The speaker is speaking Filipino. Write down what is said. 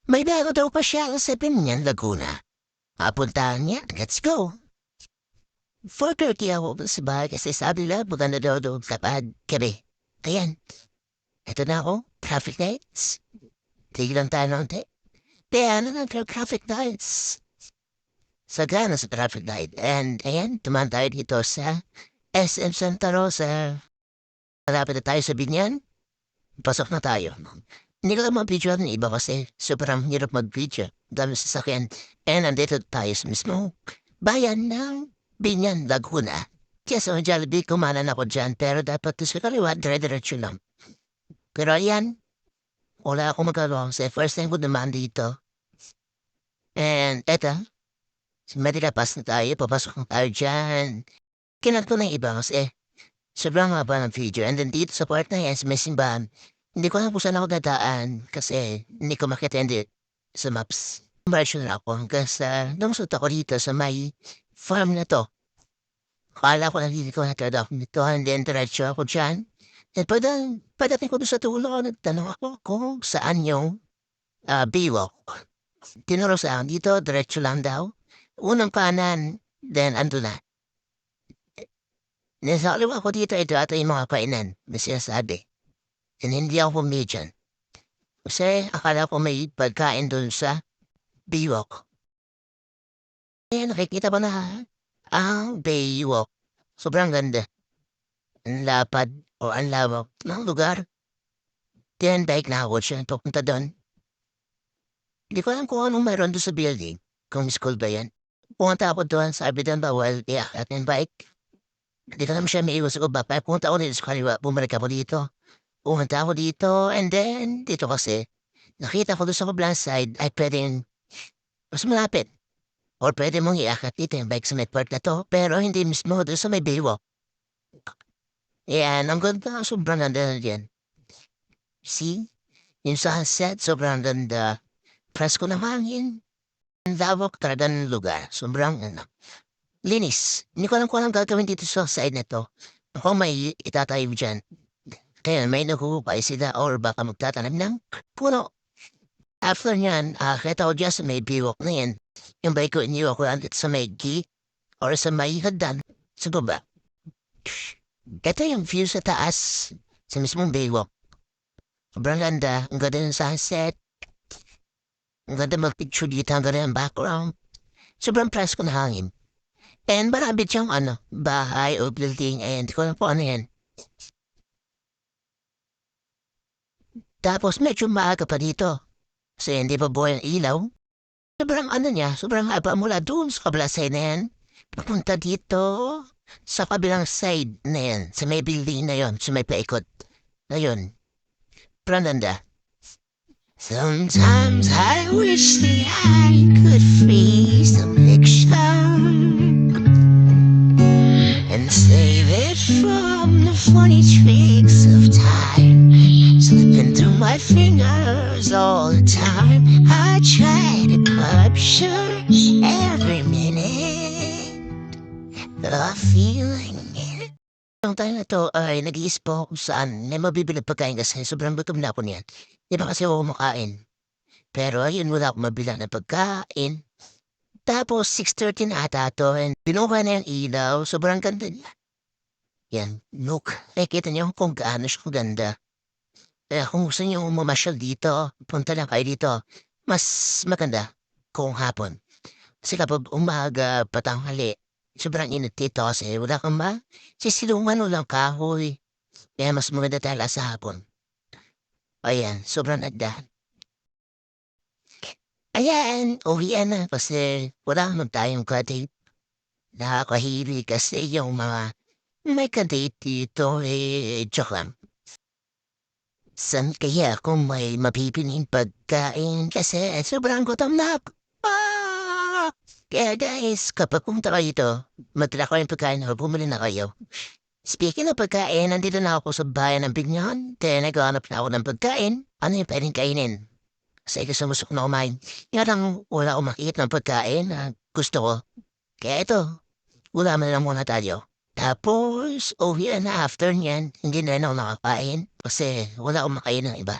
May bago daw pa siya sa Binyan, Laguna. Apuntahan niya, let's go. 4:30 ako sa bahay kasi sabi nila maganda daw doon kapag gabi. Ayan, eto na ako, traffic lights. Tigil lang tayo ng Kaya ano na traffic lights. Sagana sa traffic light. And ayan, tumaan tayo dito sa SM Santa Rosa. Malapit na tayo sa Binyan. Pasok na tayo. Hindi ko lang mag-video ng iba kasi sobrang hirap mag-video. Dami sasakyan. And nandito tayo sa mismo bayan ng Binyan, Laguna. Kaya sa Jollibee, kumanan ako dyan. Pero dapat sa kaliwa, dire-diretso lang. Pero ayan, wala akong magagawa kasi first time ko naman dito. And eto, matilapas na tayo, papasok na tayo dyan. Kinat ko na yung iba kasi sobrang haba ng video. And then dito sa part na yan, sa may simbahan, hindi ko alam kung saan ako dadaan kasi hindi ko makita sa maps. Version na ako hanggang sa lumusot ako dito sa may farm na to. Akala ko nandito ko na talaga ako dito and then diretso ako dyan. And pagdating ko doon sa tulo, nagtanong ako kung saan yung Baywalk. Tinuro sa akin dito, diretso lang daw. Unang kanan, then ando na. Nasa kaliwa ko dito, ito yung mga kainan na sinasabi. And hindi ako pumili dyan. Kasi akala ko may pagkain doon sa Baywalk. Ayan, nakikita mo na ang Baywalk. Sobrang ganda. Ang lapad o ang lawak ng lugar. Then bike na ako siya papunta doon. Hindi ko alam kung anong mayroon doon sa building. Kung school ba yan. Pumunta ako doon, sabi doon bawal iakyat ng bike. Hindi ko naman siya may iwas ko ba. Pumunta ako dito sa kaliwa, bumalik ako dito. Pumunta ako dito, and then, dito kasi, nakita ko doon sa kablang side ay pwedeng mas malapit. Or pwede mong iakyat dito yung bike sa may part na to, pero hindi mismo doon sa may Baywalk. Yan, ang ganda, sobrang ganda na dyan. See? Yung sunset, sobrang ganda. Presko ng hangin. Ang lawak talaga ng lugar. Sobrang, linis. Hindi ko alam kung anong gagawin dito sa side na to. Ako may itatayo dyan. Kaya may nagkukupay sila or baka magtatanim ng puno. After nyan, kita ko dyan sa may biwak na yan. Yung bike ko iniwa ko lang sa may or sa may hagdan. Sa baba. Ito yung view sa taas. Sa mismong biwak. Sobrang ganda. Ang ganda ng sunset. Ang ganda mag-picture dito. Ang ganda ng background. Sobrang presko na hangin. And marami siyang bahay o building. And kung ano po ano yan. Tapos medyo maaga pa dito. Kasi hindi pa buhay ang ilaw. Sobrang sobrang haba mula doon sa kabila side na yan. Papunta dito sa kabilang side na yan. Sa may building na yon, sa may paikot. Ayun. Prananda. Sometimes I wish that I could freeze the picture and save it from the funny tricks of time. Slipping through my fingers all the time. I try to capture every minute of feeling it. Ang time na to ay nag-iisip ako kung saan may mabibili pagkain kasi sobrang gutom na ako niyan. Di ba kasi ako kumakain? Pero ayun, wala akong mabila ng pagkain. Tapos 6:30 na ata to and binuka na yung ilaw. Sobrang ganda niya. Yan, look. Kita niyo kung gaano siya ganda. Kung gusto niyo mamasyal dito, punta lang kayo dito. Mas maganda kung hapon. Kasi kapag umaga, patanghali, sobrang init dito kasi wala kang sisilungan o lang kahoy. Kaya mas maganda talaga sa hapon. Ayan, sobrang nagdahan. Ayan, uwian na kasi wala naman tayong kadate. Nakakahili kasi yung mga may kadate dito joke lang. San kaya kung may mapipiling pagkain kasi sobrang gutom na ako. Kaya guys, kapag pumunta kayo dito, magdala ko yung pagkain o bumili na kayo. Speaking of pagkain, nandito na ako sa bayan ng Binyan. Kaya naghahanap na ako ng pagkain. Ano yung pwedeng kainin? Kasi gusto mo na kumain. Nga lang wala akong makikita ng pagkain na gusto ko. Kaya ito, ulaman lang muna tayo. Tapos, uwi na after niyan, hindi na ako nakakain kasi wala akong makain ng iba.